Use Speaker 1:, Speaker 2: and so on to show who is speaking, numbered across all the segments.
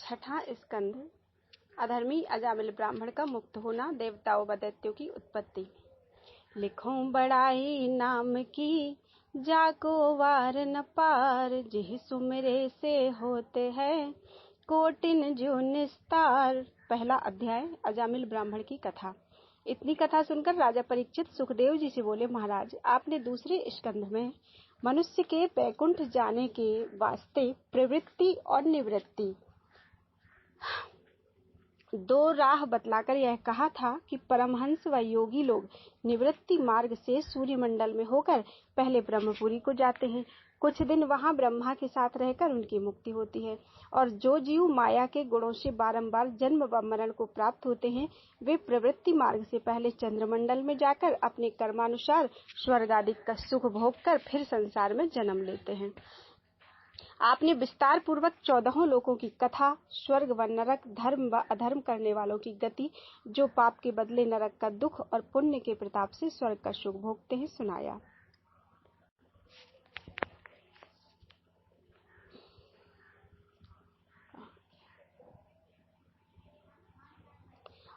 Speaker 1: छठा स्कंध। अधर्मी अजामिल ब्राह्मण का मुक्त होना, देवताओं व दैत्यों की उत्पत्ति। लिखो बड़ाई नाम की, जाको वार न पार, जिह सुमिरे से होते हैं कोटिन जो निस्तार। पहला अध्याय, अजामिल ब्राह्मण की कथा। इतनी कथा सुनकर राजा परीक्षित सुखदेव जी से बोले, महाराज, आपने दूसरे स्कंध में मनुष्य के बैकुंठ जाने के वास्ते प्रवृत्ति और निवृत्ति दो राह बतलाकर यह कहा था कि परमहंस व योगी लोग निवृत्ति मार्ग से सूर्यमंडल में होकर पहले ब्रह्मपुरी को जाते हैं। कुछ दिन वहां ब्रह्मा के साथ रहकर उनकी मुक्ति होती है, और जो जीव माया के गुणों से बारंबार जन्म व मरण को प्राप्त होते हैं, वे प्रवृत्ति मार्ग से पहले चंद्रमंडल में जाकर अपने कर्मानुसार स्वर्ग आदि का सुख भोग कर फिर संसार में जन्म लेते हैं। आपने विस्तार पूर्वक 14 लोकों की कथा, स्वर्ग व नरक, धर्म व अधर्म करने वालों की गति, जो पाप के बदले नरक का दुख और पुण्य के प्रताप से स्वर्ग का सुख भोगते हैं, सुनाया।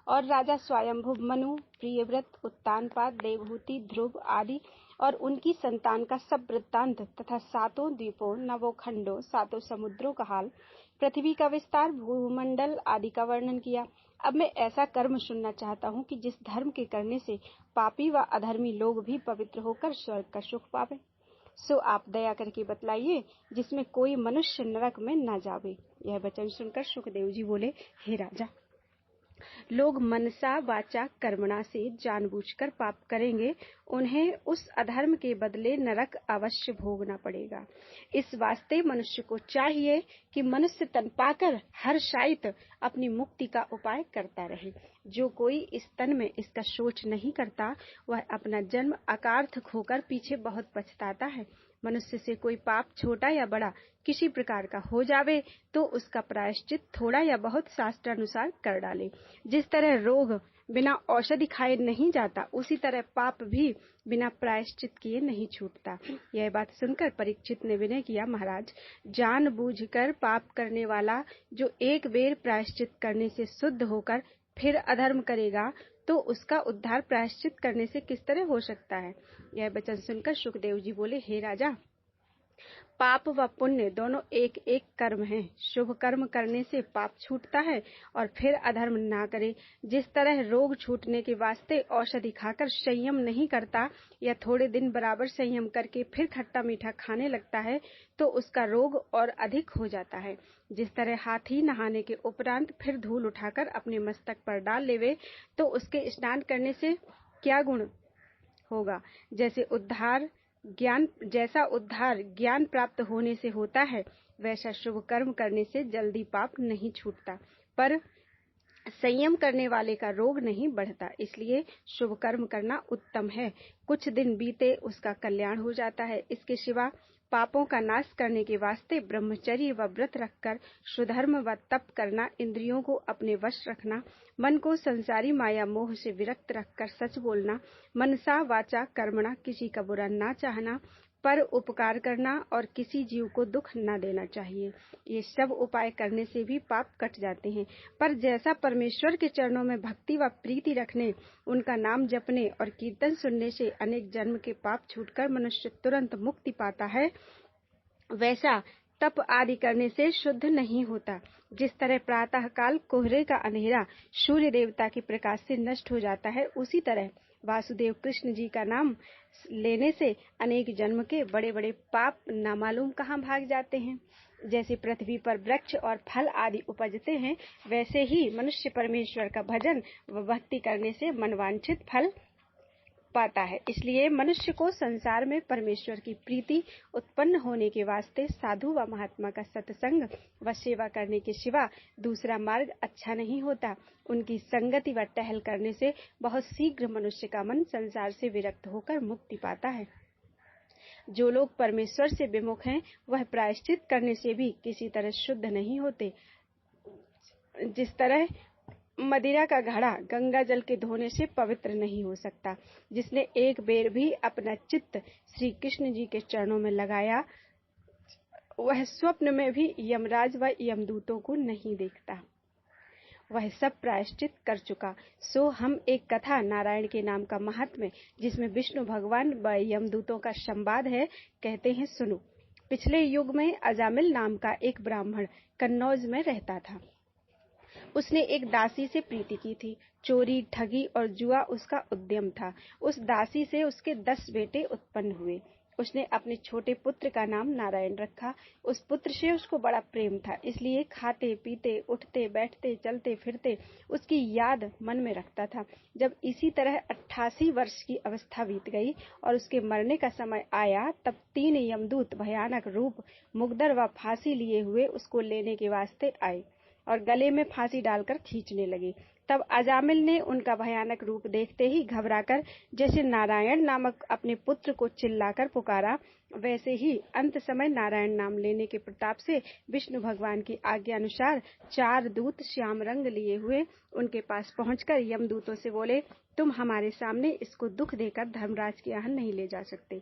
Speaker 1: और राजा स्वयंभु, मनु, प्रियव्रत, उत्तानपाद, देवहूति, ध्रुव आदि और उनकी संतान का सब वृत्तांत तथा 7 द्वीपों, 9 खंडों, 7 समुद्रों का हाल, पृथ्वी का विस्तार, भूमंडल आदि का वर्णन किया। अब मैं ऐसा कर्म सुनना चाहता हूँ कि जिस धर्म के करने से पापी व अधर्मी लोग भी पवित्र होकर स्वर्ग का सुख पावे। सो आप दया करके बतलाइए, जिसमें कोई मनुष्य नरक में न जावे। यह वचन सुनकर सुखदेव जी बोले, हे राजा, लोग मनसा वाचा कर्मणा से जानबूझकर पाप करेंगे, उन्हें उस अधर्म के बदले नरक अवश्य भोगना पड़ेगा। इस वास्ते मनुष्य को चाहिए कि मनुष्य तन पाकर हर्षायित अपनी मुक्ति का उपाय करता रहे। जो कोई इस तन में इसका सोच नहीं करता, वह अपना जन्म अकार्थ खोकर पीछे बहुत पछताता है। मनुष्य से कोई पाप छोटा या बड़ा किसी प्रकार का हो जावे तो उसका प्रायश्चित थोड़ा या बहुत शास्त्रानुसार कर डाले। जिस तरह रोग बिना औषधि खाए नहीं जाता, उसी तरह पाप भी बिना प्रायश्चित किए नहीं छूटता। यह बात सुनकर परीक्षित ने विनय किया, महाराज, जानबूझकर पाप करने वाला जो एक बेर प्रायश्चित करने से शुद्ध होकर फिर अधर्म करेगा, तो उसका उद्धार प्रायश्चित करने से किस तरह हो सकता है। यह वचन सुनकर सुखदेव जी बोले, हे राजा, पाप व पुण्य दोनों एक एक कर्म हैं। शुभ कर्म करने से पाप छूटता है और फिर अधर्म ना करे। जिस तरह रोग छूटने के वास्ते औषधि खाकर संयम नहीं करता या थोड़े दिन बराबर संयम करके फिर खट्टा मीठा खाने लगता है, तो उसका रोग और अधिक हो जाता है। जिस तरह हाथी नहाने के उपरांत फिर धूल उठाकर अपने मस्तक पर डाल लेवे, तो उसके स्नान करने से क्या गुण होगा। जैसा उद्धार ज्ञान प्राप्त होने से होता है, वैसा शुभ कर्म करने से जल्दी पाप नहीं छूटता, पर संयम करने वाले का रोग नहीं बढ़ता। इसलिए शुभ कर्म करना उत्तम है। कुछ दिन बीते उसका कल्याण हो जाता है। इसके सिवा पापों का नाश करने के वास्ते ब्रह्मचर्य व व्रत रखकर सुधर्म व तप करना, इंद्रियों को अपने वश रखना, मन को संसारी माया मोह से विरक्त रखकर सच बोलना, मनसा वाचा कर्मणा किसी का बुरा ना चाहना, पर उपकार करना और किसी जीव को दुख न देना चाहिए। ये सब उपाय करने से भी पाप कट जाते हैं। पर जैसा परमेश्वर के चरणों में भक्ति व प्रीति रखने, उनका नाम जपने और कीर्तन सुनने से अनेक जन्म के पाप छूटकर मनुष्य तुरंत मुक्ति पाता है, वैसा तप आदि करने से शुद्ध नहीं होता। जिस तरह प्रातः काल कोहरे का अंधेरा सूर्य देवता के प्रकाश से नष्ट हो जाता है, उसी तरह वासुदेव कृष्ण जी का नाम लेने से अनेक जन्म के बड़े बड़े पाप न मालूम कहाँ भाग जाते हैं। जैसे पृथ्वी पर वृक्ष और फल आदि उपजते हैं, वैसे ही मनुष्य परमेश्वर का भजन व भक्ति करने से मनवांछित फल पाता है। इसलिए मनुष्य को संसार में परमेश्वर की प्रीति उत्पन्न होने के वास्ते साधु व महात्मा का सत्संग व सेवा करने के सिवा दूसरा मार्ग अच्छा नहीं होता। उनकी संगति व टहल करने से बहुत शीघ्र मनुष्य का मन संसार से विरक्त होकर मुक्ति पाता है। जो लोग परमेश्वर से विमुख हैं, वह प्रायश्चित करने से भी किसी तरह शुद्ध नहीं होते। जिस तरह मदिरा का घड़ा गंगा जल के धोने से पवित्र नहीं हो सकता। जिसने एक बेर भी अपना चित्त श्री कृष्ण जी के चरणों में लगाया वह स्वप्न में भी यमराज व यमदूतों को नहीं देखता। वह सब प्रायश्चित कर चुका। सो हम एक कथा नारायण के नाम का महात्म्य, जिसमें विष्णु भगवान व यमदूतों का संवाद है, कहते हैं, सुनो। पिछले युग में अजामिल नाम का एक ब्राह्मण कन्नौज में रहता था। उसने एक दासी से प्रीति की थी। चोरी, ठगी और जुआ उसका उद्यम था। उस दासी से उसके 10 बेटे उत्पन्न हुए। उसने अपने छोटे पुत्र का नाम नारायण रखा। उस पुत्र से उसको बड़ा प्रेम था, इसलिए खाते पीते, उठते बैठते, चलते फिरते उसकी याद मन में रखता था। जब इसी तरह 88 वर्ष की अवस्था बीत गई और उसके मरने का समय आया, तब 3 यमदूत भयानक रूप, मुग्दर व फांसी लिए हुए उसको लेने के वास्ते आए और गले में फांसी डालकर खींचने लगे। तब अजामिल ने उनका भयानक रूप देखते ही घबराकर, जैसे नारायण नामक अपने पुत्र को चिल्लाकर पुकारा, वैसे ही अंत समय नारायण नाम लेने के प्रताप से विष्णु भगवान की आज्ञा अनुसार 4 दूत श्याम रंग लिए हुए उनके पास पहुंचकर यमदूतों से बोले, तुम हमारे सामने इसको दुख देकर धर्मराज के यहाँ नहीं ले जा सकते।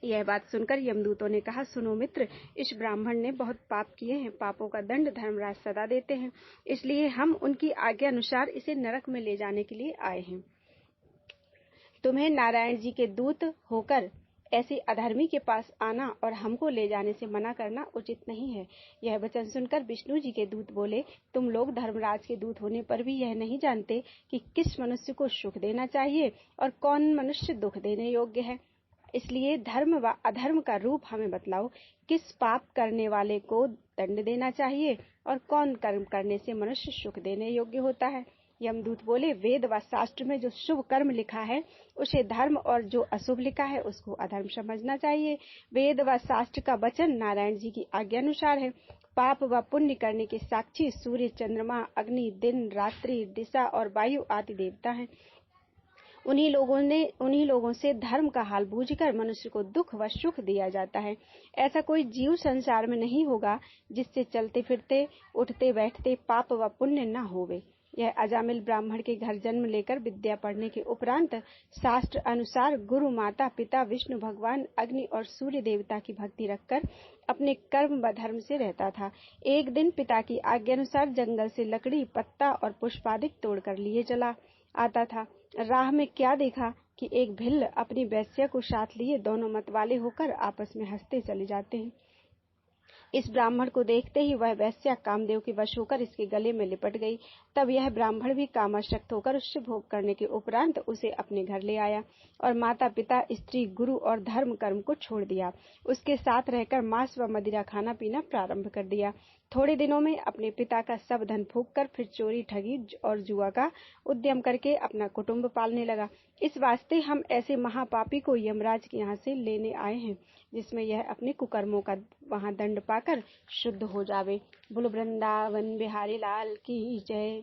Speaker 1: यह बात सुनकर यमदूतों ने कहा, सुनो मित्र, इस ब्राह्मण ने बहुत पाप किए हैं। पापों का दंड धर्मराज सदा देते हैं, इसलिए हम उनकी आज्ञा अनुसार इसे नरक में ले जाने के लिए आए हैं। तुम्हें नारायण जी के दूत होकर ऐसे अधर्मी के पास आना और हमको ले जाने से मना करना उचित नहीं है। यह वचन सुनकर विष्णु जी के दूत बोले, तुम लोग धर्मराज के दूत होने पर भी यह नहीं जानते कि किस मनुष्य को सुख देना चाहिए और कौन मनुष्य दुख देने योग्य है। इसलिए धर्म व अधर्म का रूप हमें बतलाओ। किस पाप करने वाले को दंड देना चाहिए और कौन कर्म करने से मनुष्य सुख देने योग्य होता है। यमदूत बोले, वेद व शास्त्र में जो शुभ कर्म लिखा है उसे धर्म और जो अशुभ लिखा है उसको अधर्म समझना चाहिए। वेद व शास्त्र का वचन नारायण जी की आज्ञा अनुसार है। पाप व पुण्य करने के साक्षी सूर्य, चंद्रमा, अग्नि, दिन, रात्रि, दिशा और वायु आदि देवता हैं। उन्हीं लोगों से धर्म का हाल बूझकर मनुष्य को दुख व सुख दिया जाता है। ऐसा कोई जीव संसार में नहीं होगा जिससे चलते फिरते, उठते बैठते पाप व पुण्य न होवे। यह अजामिल ब्राह्मण के घर जन्म लेकर विद्या पढ़ने के उपरांत शास्त्र अनुसार गुरु, माता पिता, विष्णु भगवान, अग्नि और सूर्य देवता की भक्ति रखकर अपने कर्म व धर्म से रहता था। एक दिन पिता की आज्ञा अनुसार जंगल से लकड़ी, पत्ता और पुष्पादिक तोड़कर लिए चला आता था। राह में क्या देखा कि एक भिल्ल अपनी वेश्या को साथ लिए दोनों मतवाले होकर आपस में हंसते चले जाते हैं। इस ब्राह्मण को देखते ही वह वेश्या कामदेव के वश होकर इसके गले में लिपट गई। तब यह ब्राह्मण भी कामासक्त होकर उससे भोग करने के उपरांत उसे अपने घर ले आया और माता पिता, स्त्री, गुरु और धर्म कर्म को छोड़ दिया। उसके साथ रहकर मांस व मदिरा खाना पीना प्रारंभ कर दिया। थोड़े दिनों में अपने पिता का सब धन फूंक कर फिर चोरी, ठगी और जुआ का उद्यम करके अपना कुटुंब पालने लगा। इस वास्ते हम ऐसे महापापी को यमराज के यहाँ से लेने आए हैं, जिसमें यह अपने कुकर्मों का वहां दंड पाकर शुद्ध हो जावे। बोलो वृंदावन बिहारी लाल की जय।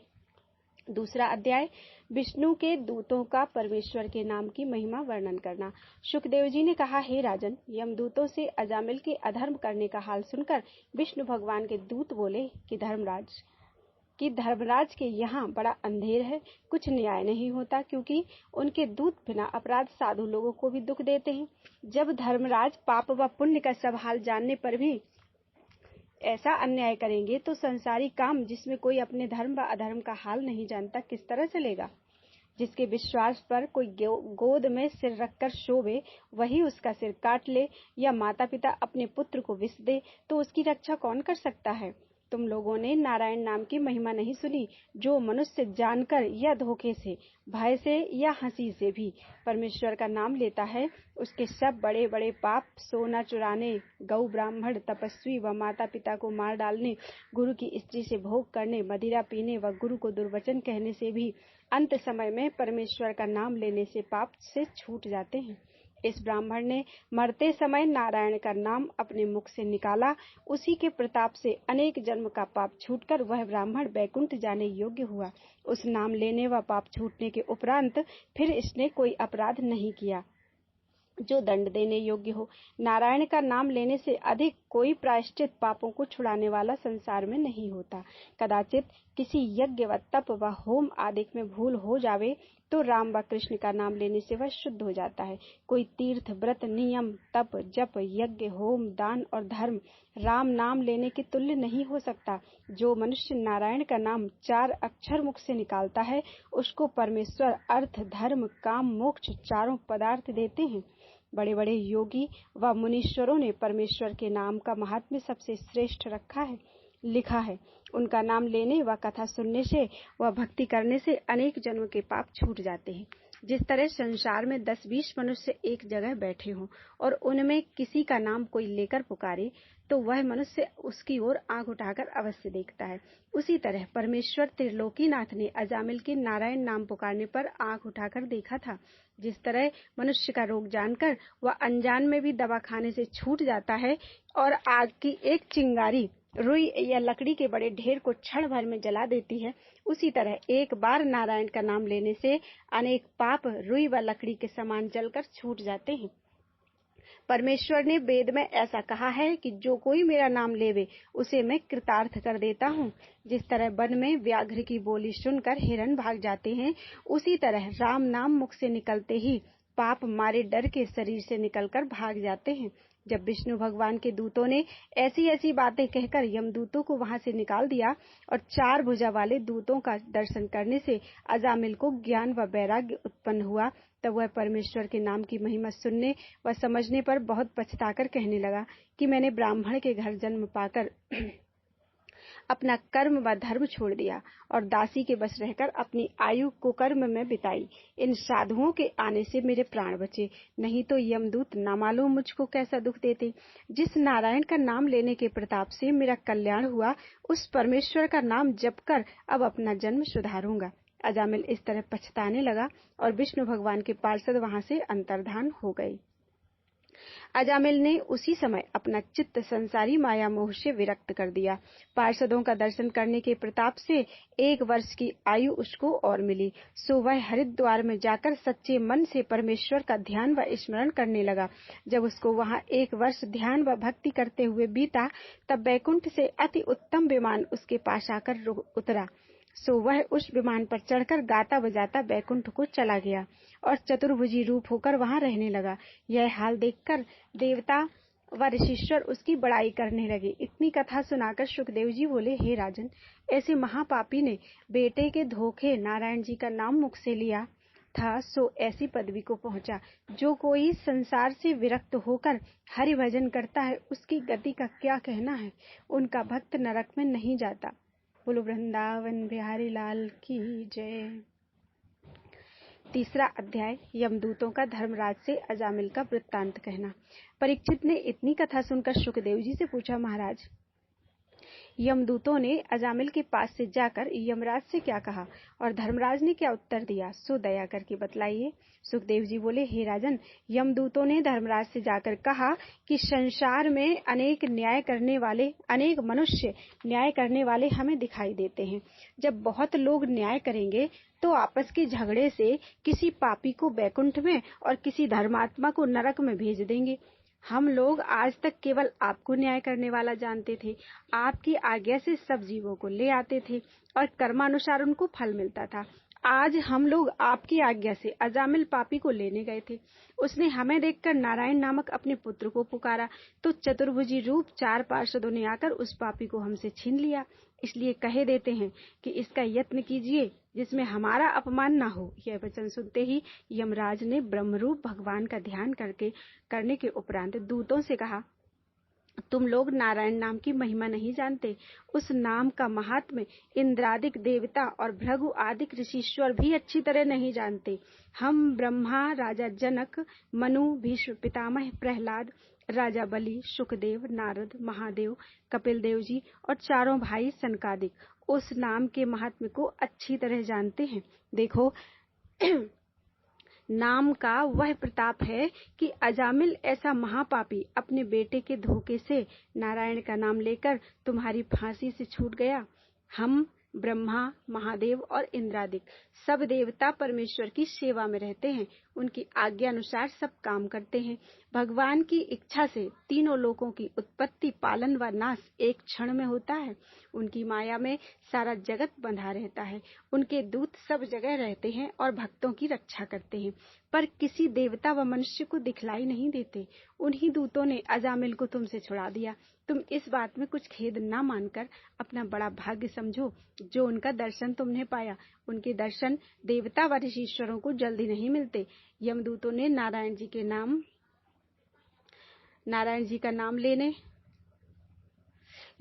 Speaker 1: दूसरा अध्याय, विष्णु के दूतों का परमेश्वर के नाम की महिमा वर्णन करना। सुखदेव जी ने कहा, हे राजन, यमदूतों से अजामिल के अधर्म करने का हाल सुनकर विष्णु भगवान के दूत बोले कि धर्मराज के यहाँ बड़ा अंधेर है, कुछ न्याय नहीं होता, क्योंकि उनके दूत बिना अपराध साधु लोगों को भी दुख देते हैं। जब धर्मराज पाप व पुण्य का सब हाल जानने पर भी ऐसा अन्याय करेंगे तो संसारी काम, जिसमें कोई अपने धर्म व अधर्म का हाल नहीं जानता, किस तरह चलेगा। जिसके विश्वास पर कोई गोद में सिर रखकर सोवे, वही उसका सिर काट ले, या माता पिता अपने पुत्र को विष दे, तो उसकी रक्षा कौन कर सकता है। तुम लोगों ने नारायण नाम की महिमा नहीं सुनी। जो मनुष्य जानकर या धोखे से, भय से या हंसी से भी परमेश्वर का नाम लेता है, उसके सब बड़े बड़े पाप, सोना चुराने, गौ ब्राह्मण, तपस्वी व माता पिता को मार डालने, गुरु की स्त्री से भोग करने, मदिरा पीने व गुरु को दुर्वचन कहने से भी अंत समय में परमेश्वर का नाम लेने से पाप से छूट जाते हैं। इस ब्राह्मण ने मरते समय नारायण का नाम अपने मुख से निकाला। उसी के प्रताप से अनेक जन्म का पाप छूटकर वह ब्राह्मण बैकुंठ जाने योग्य हुआ। उस नाम लेने व पाप छूटने के उपरांत फिर इसने कोई अपराध नहीं किया जो दंड देने योग्य हो। नारायण का नाम लेने से अधिक कोई प्रायश्चित पापों को छुड़ाने वाला संसार में नहीं होता। कदाचित किसी यज्ञ व तप व होम आदि में भूल हो जावे तो राम व कृष्ण का नाम लेने से वह शुद्ध हो जाता है। कोई तीर्थ, व्रत, नियम, तप, जप, यज्ञ, होम, दान और धर्म राम नाम लेने के तुल्य नहीं हो सकता। जो मनुष्य नारायण का नाम 4 अक्षर मुख से निकालता है, उसको परमेश्वर अर्थ, धर्म, काम, मोक्ष चारों पदार्थ देते हैं। बड़े बड़े योगी व मुनीश्वरों ने परमेश्वर के नाम का महात्म्य सबसे श्रेष्ठ लिखा है। उनका नाम लेने व कथा सुनने से व भक्ति करने से अनेक जन्मों के पाप छूट जाते हैं। जिस तरह संसार में 10-20 मनुष्य एक जगह बैठे हों और उनमें किसी का नाम कोई लेकर पुकारे तो वह मनुष्य उसकी ओर आंख उठाकर अवश्य देखता है, उसी तरह परमेश्वर त्रिलोकीनाथ ने अजामिल के नारायण नाम पुकारने पर आंख उठाकर देखा था। जिस तरह मनुष्य का रोग जानकर वह अनजान में भी दवा खाने से छूट जाता है और आग की एक चिंगारी रुई या लकड़ी के बड़े ढेर को क्षण भर में जला देती है, उसी तरह एक बार नारायण का नाम लेने से अनेक पाप रुई व लकड़ी के समान जलकर छूट जाते हैं। परमेश्वर ने वेद में ऐसा कहा है कि जो कोई मेरा नाम लेवे उसे मैं कृतार्थ कर देता हूँ। जिस तरह वन में व्याघ्र की बोली सुनकर हिरण भाग जाते हैं, उसी तरह राम नाम मुख से निकलते ही पाप मारे डर के शरीर से निकलकर भाग जाते हैं। जब विष्णु भगवान के दूतों ने ऐसी ऐसी बातें कहकर यमदूतों को वहां से निकाल दिया और 4 भुजा वाले दूतों का दर्शन करने से अजामिल को ज्ञान व वैराग्य उत्पन्न हुआ, तब वह परमेश्वर के नाम की महिमा सुनने व समझने पर बहुत पछताकर कहने लगा कि मैंने ब्राह्मण के घर जन्म पाकर अपना कर्म व धर्म छोड़ दिया और दासी के बस रहकर अपनी आयु को कर्म में बिताई। इन साधुओं के आने से मेरे प्राण बचे, नहीं तो यमदूत नामालूम मुझको कैसा दुख देते। जिस नारायण का नाम लेने के प्रताप से मेरा कल्याण हुआ, उस परमेश्वर का नाम जप कर अब अपना जन्म सुधारूंगा। अजामिल इस तरह पछताने लगा और विष्णु भगवान के पार्षद वहां से अंतर्धान हो गए। अजामिल ने उसी समय अपना चित्त संसारी माया मोह से विरक्त कर दिया। पार्षदों का दर्शन करने के प्रताप से 1 वर्ष की आयु उसको और मिली। सो वह हरिद्वार में जाकर सच्चे मन से परमेश्वर का ध्यान व स्मरण करने लगा। जब उसको वहां 1 वर्ष ध्यान व भक्ति करते हुए बीता, तब वैकुंठ से अति उत्तम विमान उसके पास आकर उतरा। सो वह उस विमान पर चढ़कर गाता बजाता बैकुंठ को चला गया और चतुर्भुजी रूप होकर वहां रहने लगा। यह हाल देखकर देवता व ऋषीश्वर उसकी बड़ाई करने लगे। इतनी कथा सुनाकर सुखदेव जी बोले, हे राजन, ऐसे महापापी ने बेटे के धोखे नारायण जी का नाम मुख से लिया था, सो ऐसी पदवी को पहुंचा। जो कोई संसार से विरक्त होकर हरि भजन करता है, उसकी गति का क्या कहना है। उनका भक्त नरक में नहीं जाता। बोलो वृंदावन बिहारी लाल की जय। 3रा अध्याय, यमदूतों का धर्मराज से अजामिल का वृत्तांत कहना। परीक्षित ने इतनी कथा सुनकर सुखदेव जी से पूछा, महाराज, यमदूतों ने अजामिल के पास से जाकर यमराज से क्या कहा और धर्मराज ने क्या उत्तर दिया, सो दया करके बतलाइए। सुखदेव जी बोले, हे राजन, यमदूतों ने धर्मराज से जाकर कहा कि संसार में अनेक मनुष्य न्याय करने वाले हमें दिखाई देते हैं। जब बहुत लोग न्याय करेंगे तो आपस के झगड़े से किसी पापी को बैकुंठ में और किसी धर्मात्मा को नरक में भेज देंगे। हम लोग आज तक केवल आपको न्याय करने वाला जानते थे। आपकी आज्ञा से सब जीवों को ले आते थे और कर्मानुसार उनको फल मिलता था। आज हम लोग आपकी आज्ञा से अजामिल पापी को लेने गए थे। उसने हमें देखकर नारायण नामक अपने पुत्र को पुकारा, तो चतुर्भुजी रूप 4 पार्षदों ने आकर उस पापी को हमसे छीन लिया। इसलिए कहे देते हैं कि इसका यत्न कीजिए जिसमें हमारा अपमान न हो। यह वचन सुनते ही यमराज ने ब्रह्मरूप भगवान का ध्यान करने के उपरांत दूतों से कहा, तुम लोग नारायण नाम की महिमा नहीं जानते। उस नाम का महात्म्य इंद्रादिक देवता और भृगु आदिक ऋषीश्वर भी अच्छी तरह नहीं जानते। हम ब्रह्मा, राजा जनक, मनु, भीष्म पितामह, प्रहलाद, राजा बलि, सुखदेव, नारद, महादेव, कपिल देव जी और चारों भाई सनकादिक उस नाम के महात्म्य को अच्छी तरह जानते हैं। देखो, नाम का वह प्रताप है कि अजामिल ऐसा महापापी अपने बेटे के धोखे से नारायण का नाम लेकर तुम्हारी फांसी से छूट गया। हम ब्रह्मा, महादेव और इंद्रादिक सब देवता परमेश्वर की सेवा में रहते हैं। उनकी आज्ञा अनुसार सब काम करते हैं। भगवान की इच्छा से तीनों लोकों की उत्पत्ति, पालन व नाश एक क्षण में होता है। उनकी माया में सारा जगत बंधा रहता है। उनके दूत सब जगह रहते हैं और भक्तों की रक्षा करते हैं, पर किसी देवता व मनुष्य को दिखलाई नहीं देते। उन्हीं दूतों ने अजामिल को तुमसे छुड़ा दिया। तुम इस बात में कुछ खेद न मानकर अपना बड़ा भाग्य समझो जो उनका दर्शन तुमने पाया। उनके दर्शन देवता व ऋषीश्वरों को जल्दी नहीं मिलते। यमदूतों ने नारायण जी का नाम लेने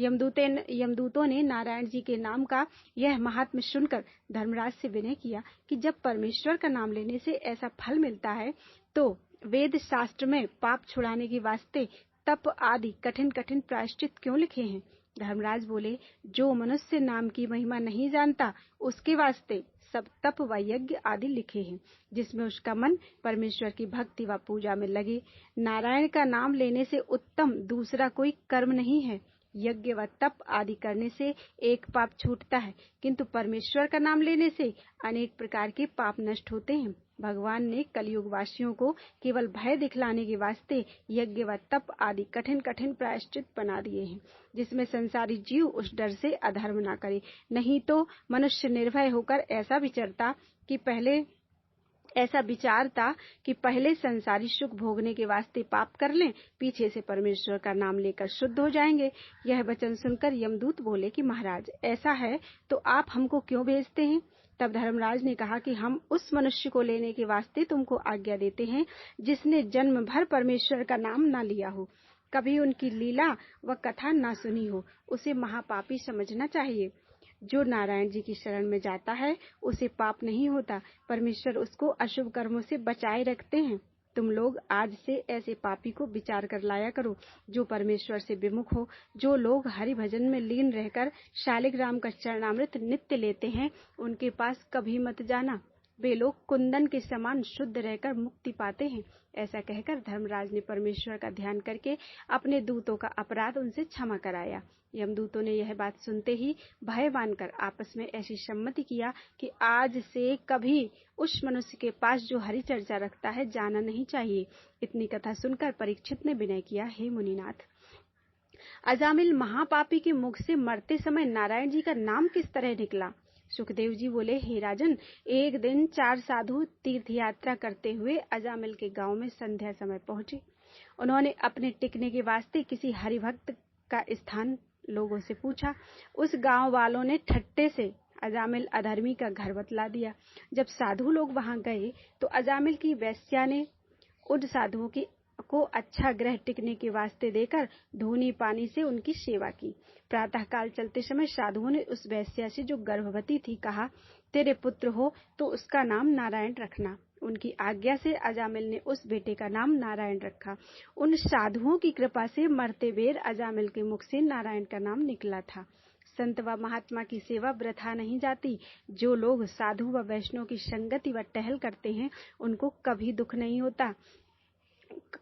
Speaker 1: यमदूतों ने नारायण जी के नाम का यह महात्म्य सुनकर धर्मराज से विनय किया कि जब परमेश्वर का नाम लेने से ऐसा फल मिलता है तो वेद शास्त्र में पाप छुड़ाने के वास्ते तप आदि कठिन कठिन प्रायश्चित क्यों लिखे हैं। धर्मराज बोले, जो मनुष्य नाम की महिमा नहीं जानता उसके वास्ते सब तप व यज्ञ आदि लिखे हैं, जिसमें उसका मन परमेश्वर की भक्ति व पूजा में लगे। नारायण का नाम लेने से उत्तम दूसरा कोई कर्म नहीं है। यज्ञ व तप आदि करने से एक पाप छूटता है, किंतु परमेश्वर का नाम लेने से अनेक प्रकार के पाप नष्ट होते हैं। भगवान ने कलयुग वासियों को केवल भय दिखलाने के वास्ते यज्ञ व तप आदि कठिन कठिन प्रायश्चित बना दिए हैं, जिसमें संसारी जीव उस डर से अधर्म न करे। नहीं तो मनुष्य निर्भय होकर ऐसा विचारता कि पहले संसारी सुख भोगने के वास्ते पाप कर लें, पीछे से परमेश्वर का नाम लेकर शुद्ध हो जाएंगे। यह वचन सुनकर यमदूत बोले कि महाराज, ऐसा है तो आप हमको क्यों भेजते हैं। तब धर्मराज ने कहा कि हम उस मनुष्य को लेने के वास्ते तुमको आज्ञा देते हैं जिसने जन्म भर परमेश्वर का नाम न लिया हो, कभी उनकी लीला व कथा न सुनी हो, उसे महापापी समझना चाहिए। जो नारायण जी की शरण में जाता है उसे पाप नहीं होता, परमेश्वर उसको अशुभ कर्मों से बचाए रखते हैं। तुम लोग आज से ऐसे पापी को विचार कर लाया करो जो परमेश्वर से विमुख हो। जो लोग हरि भजन में लीन रहकर शालिग्राम का चरणामृत नित्य लेते हैं, उनके पास कभी मत जाना। वे लोग कुंदन के समान शुद्ध रहकर मुक्ति पाते हैं। ऐसा कहकर धर्मराज ने परमेश्वर का ध्यान करके अपने दूतों का अपराध उनसे क्षमा कराया। यमदूतों ने यह बात सुनते ही भय मानकर आपस में ऐसी सम्मति किया कि आज से कभी उस मनुष्य के पास जो हरि चर्चा रखता है जाना नहीं चाहिए। इतनी कथा सुनकर परीक्षित ने विनय किया, हे मुनिनाथ, अजामिल महापापी के मुख से मरते समय नारायण जी का नाम किस तरह निकला। सुखदेव जी बोले, हे राजन, एक दिन 4 साधु तीर्थ यात्रा करते हुए अजामिल के गांव में संध्या समय पहुंचे। उन्होंने अपने टिकने के वास्ते किसी हरिभक्त का स्थान लोगों से पूछा। उस गांव वालों ने ठट्टे से अजामिल अधर्मी का घर बतला दिया। जब साधु लोग वहां गए तो अजामिल की वेश्या ने उन साधुओं को अच्छा ग्रह टिकने के वास्ते देकर धूनी पानी से उनकी सेवा की। प्रातःकाल चलते समय साधुओं ने उस वेश्या से जो गर्भवती थी कहा, तेरे पुत्र हो तो उसका नाम नारायण रखना। उनकी आज्ञा से अजामिल ने उस बेटे का नाम नारायण रखा। उन साधुओं की कृपा से मरते बेर अजामिल के मुख से नारायण का नाम निकला था। संत व महात्मा की सेवा वृथा नहीं जाती। जो लोग साधु व वैष्णव की संगति व टहल करते हैं उनको कभी दुख नहीं होता,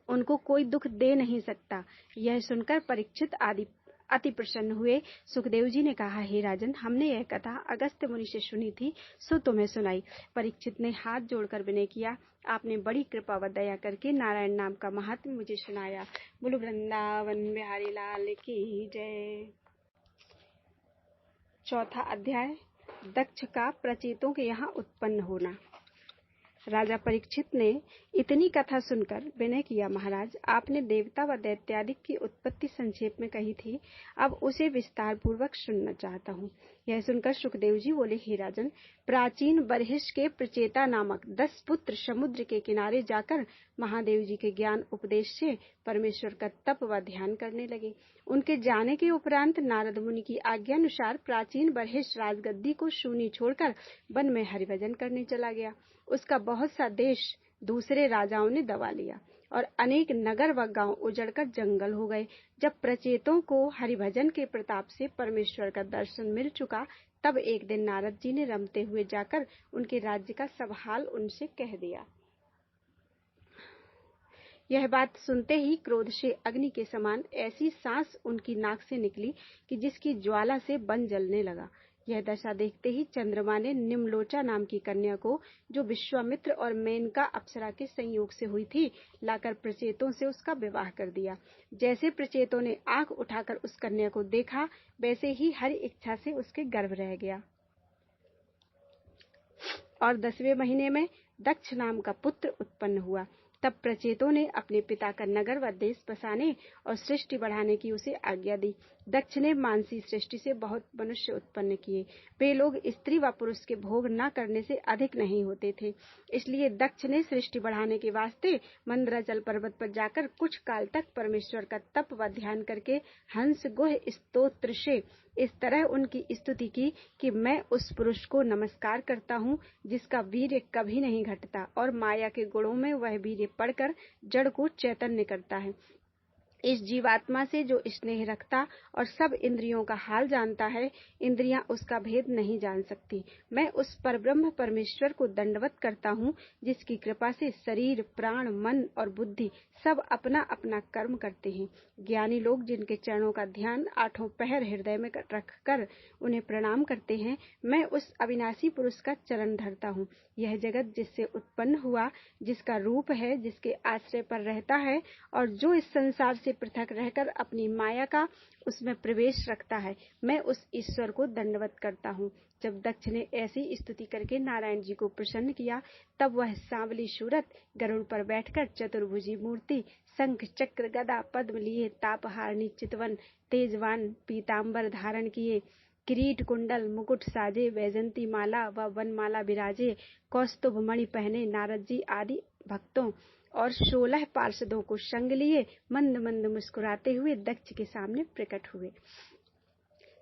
Speaker 1: उनको कोई दुख दे नहीं सकता। यह सुनकर परीक्षित आदि अति प्रसन्न हुए। सुखदेव जी ने कहा, हे राजन, हमने यह कथा अगस्त्य मुनि से सुनी थी, सो तुम्हें सुनाई। परीक्षित ने हाथ जोड़कर विनय किया, आपने बड़ी कृपा व दया करके नारायण नाम का महात्म्य मुझे सुनाया। बोलो वृंदावन बिहारी लाल की जय। चौथा अध्याय, दक्ष का प्रचेतों के यहाँ उत्पन्न होना। राजा परीक्षित ने इतनी कथा सुनकर विनय किया, महाराज, आपने देवता व दैत्यादि की उत्पत्ति संक्षेप में कही थी, अब उसे विस्तार पूर्वक सुनना चाहता हूँ। यह सुनकर सुखदेव जी बोले, हे राजन, प्राचीन बर्हिष के प्रचेता नामक 10 पुत्र समुद्र के किनारे जाकर महादेव जी के ज्ञान उपदेश से परमेश्वर का तप व ध्यान करने लगे। उनके जाने के उपरांत नारद मुनि की आज्ञानुसार प्राचीन बर्हिष राजगद्दी को शून्य छोड़कर वन में हरिभजन करने चला गया। उसका बहुत सा देश दूसरे राजाओं ने दबा लिया और अनेक नगर व गांव उजड़कर जंगल हो गए। जब प्रचेतों को हरिभजन के प्रताप से परमेश्वर का दर्शन मिल चुका, तब एक दिन नारद जी ने रमते हुए जाकर उनके राज्य का सब हाल उनसे कह दिया। यह बात सुनते ही क्रोध से अग्नि के समान ऐसी सांस उनकी नाक से निकली कि जिसकी ज्वाला से वन जलने लगा। यह दशा देखते ही चंद्रमा ने निम्नलोचा नाम की कन्या को, जो विश्वामित्र और मेनका अप्सरा के संयोग से हुई थी, लाकर प्रचेतों से उसका विवाह कर दिया। जैसे प्रचेतों ने आंख उठाकर उस कन्या को देखा, वैसे ही हर इच्छा से उसके गर्भ रह गया। और 10वें महीने में दक्ष नाम का पुत्र उत्पन्न हुआ। तब प्रचेतों ने अपने पिता का नगर व देश बसाने और सृष्टि बढ़ाने की उसे आज्ञा दी। दक्ष ने मानसी सृष्टि से बहुत मनुष्य उत्पन्न किए। वे लोग स्त्री व पुरुष के भोग न करने से अधिक नहीं होते थे। इसलिए दक्ष ने सृष्टि बढ़ाने के वास्ते मंदराचल पर्वत पर जाकर कुछ काल तक परमेश्वर का तप व ध्यान करके हंस गुह स्तोत्र से इस तरह उनकी स्तुति की कि मैं उस पुरुष को नमस्कार करता हूँ जिसका वीर्य कभी नहीं घटता और माया के गुणों में वह वीर्य पढ़कर जड़ को चैतन्य करता है। इस जीवात्मा से जो स्नेह रखता और सब इंद्रियों का हाल जानता है, इंद्रियां उसका भेद नहीं जान सकती। मैं उस परब्रह्म परमेश्वर को दंडवत करता हूँ जिसकी कृपा से शरीर, प्राण, मन और बुद्धि सब अपना अपना कर्म करते हैं। ज्ञानी लोग जिनके चरणों का ध्यान आठों पहर हृदय में रखकर उन्हें प्रणाम करते हैं, मैं उस अविनाशी पुरुष का चरण धरता हूँ। यह जगत जिससे उत्पन्न हुआ, जिसका रूप है, जिसके आश्रय पर रहता है और जो इस संसार से पृथक रहकर अपनी माया का उसमें प्रवेश रखता है, मैं उस ईश्वर को दंडवत करता हूँ। जब दक्ष ने ऐसी स्तुति करके नारायण जी को प्रसन्न किया, तब वह सांवली सूरत गरुड़ पर बैठकर चतुर्भुजी मूर्ति, शंख, चक्र, गदा, पद्म लिए, तापहारणी चितवन, तेजवान पीतांबर धारण किए, किरीट, कुंडल, मुकुट साजे, वैजंती माला व वनमाला विराजे, कौस्तुभ मणि पहने नारद जी आदि भक्तों और 16 पार्षदों को संग लिए मंद मंद मुस्कुराते हुए दक्ष के सामने प्रकट हुए।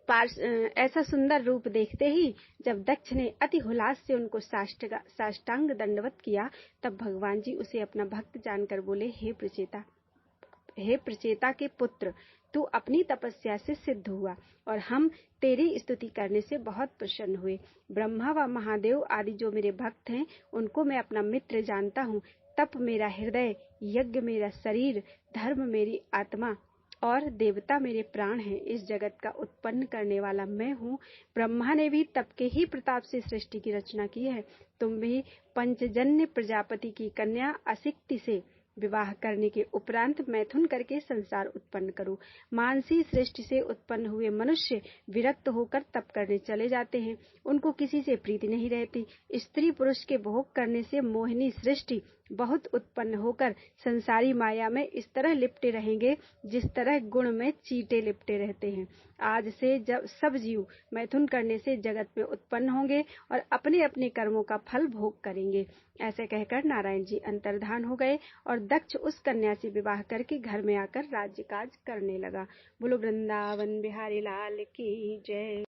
Speaker 1: ऐसा सुंदर रूप देखते ही जब दक्ष ने अति हुलास से उनको साष्टांग दंडवत किया, तब भगवान जी उसे अपना भक्त जानकर बोले, हे प्रचेता के पुत्र, तू अपनी तपस्या से सिद्ध हुआ और हम तेरी स्तुति करने से बहुत प्रसन्न हुए। ब्रह्मा व महादेव आदि जो मेरे भक्त हैं, उनको मैं अपना मित्र जानता हूँ। तप मेरा हृदय, यज्ञ मेरा शरीर, धर्म मेरी आत्मा और देवता मेरे प्राण हैं। इस जगत का उत्पन्न करने वाला मैं हूँ। ब्रह्मा ने भी तप के ही प्रताप से सृष्टि की रचना की है। तुम भी पंचजन्य प्रजापति की कन्या असिक्ति से विवाह करने के उपरांत मैथुन करके संसार उत्पन्न करो। मानसी सृष्टि से उत्पन्न हुए मनुष्य विरक्त होकर तप करने चले जाते हैं। उनको किसी से प्रीति नहीं रहती। स्त्री पुरुष के भोग करने से मोहिनी सृष्टि बहुत उत्पन्न होकर संसारी माया में इस तरह लिपटे रहेंगे जिस तरह गुण में चींटे लिपटे रहते हैं। आज से जब सब जीव मैथुन करने से जगत में उत्पन्न होंगे और अपने अपने कर्मों का फल भोग करेंगे। ऐसे कहकर नारायण जी अंतर्धान हो गए और दक्ष उस कन्या से विवाह करके घर में आकर राज्य काज करने लगा। बोलो वृंदावन बिहारी लाल की जय।